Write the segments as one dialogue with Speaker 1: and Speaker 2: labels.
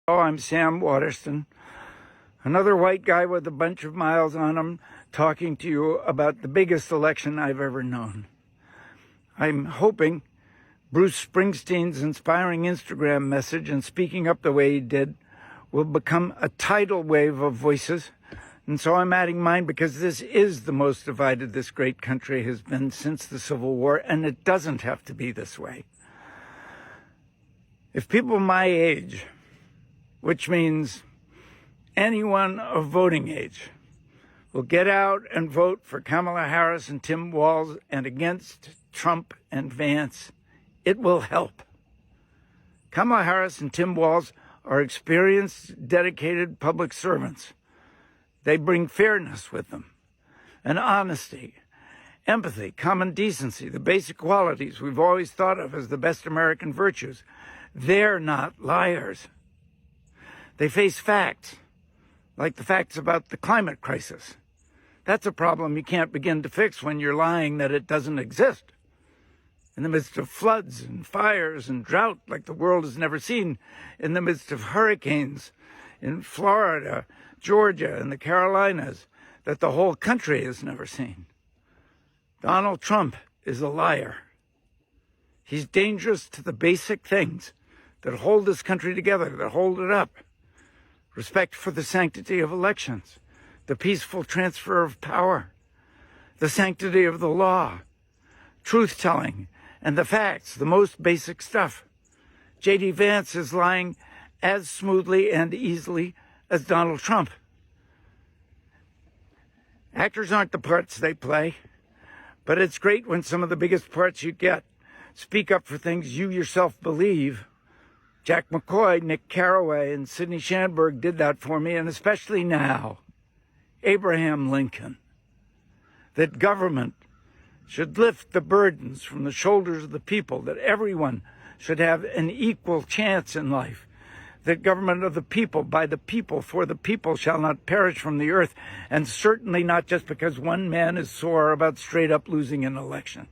Speaker 1: Oh, I'm Sam Waterston, another white guy with a bunch of miles on him, talking to you about the biggest election I've ever known. I'm hoping Bruce Springsteen's inspiring Instagram message and speaking up the way he did will become a tidal wave of voices. And so I'm adding mine because this is the most divided this great country has been since the Civil War, and it doesn't have to be this way. If people my age, which means anyone of voting age, will get out and vote for Kamala Harris and Tim Walz and against Trump and Vance, it will help. Kamala Harris and Tim Walz are experienced, dedicated public servants. They bring fairness with them, and honesty, empathy, common decency, the basic qualities we've always thought of as the best American virtues. They're not liars. They face facts, like the facts about the climate crisis. That's a problem you can't begin to fix when you're lying that it doesn't exist. In the midst of floods and fires and drought like the world has never seen, in the midst of hurricanes in Florida, Georgia, and the Carolinas that the whole country has never seen. Donald Trump is a liar. He's dangerous to the basic things that hold this country together, that hold it up. Respect for the sanctity of elections, the peaceful transfer of power, the sanctity of the law, truth-telling, and the facts, the most basic stuff. J.D. Vance is lying as smoothly and easily as Donald Trump. Actors aren't the parts they play, but it's great when some of the biggest parts you get speak up for things you yourself believe. Jack McCoy, Nick Carraway, and Sidney Shandberg did that for me, and especially now, Abraham Lincoln, that government should lift the burdens from the shoulders of the people, that everyone should have an equal chance in life, that government of the people, by the people, for the people shall not perish from the earth, and certainly not just because one man is sore about straight up losing an election,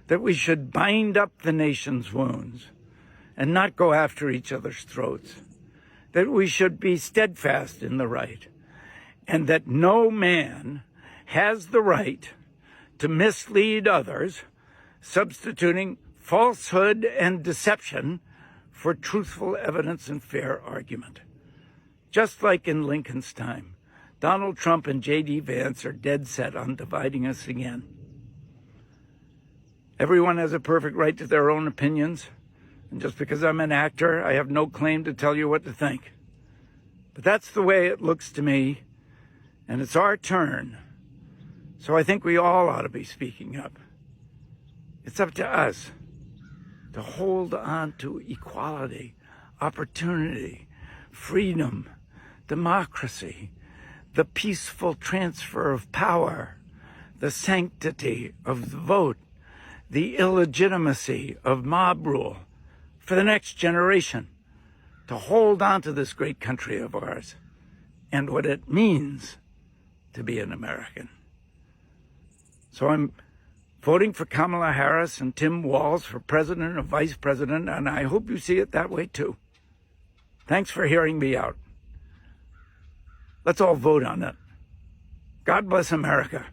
Speaker 1: that we should bind up the nation's wounds and not go after each other's throats, that we should be steadfast in the right, and that no man has the right to mislead others, substituting falsehood and deception for truthful evidence and fair argument. Just like in Lincoln's time, Donald Trump and J.D. Vance are dead set on dividing us again. Everyone has a perfect right to their own opinions, and just because I'm an actor, I have no claim to tell you what to think. But that's the way it looks to me, and it's our turn. So I think we all ought to be speaking up. It's up to us to hold on to equality, opportunity, freedom, democracy, the peaceful transfer of power, the sanctity of the vote, the illegitimacy of mob rule for the next generation, to hold on to this great country of ours and what it means to be an American. So I'm voting for Kamala Harris and Tim Walz for president and vice president, and I hope you see it that way too. Thanks for hearing me out. Let's all vote on it. God bless America.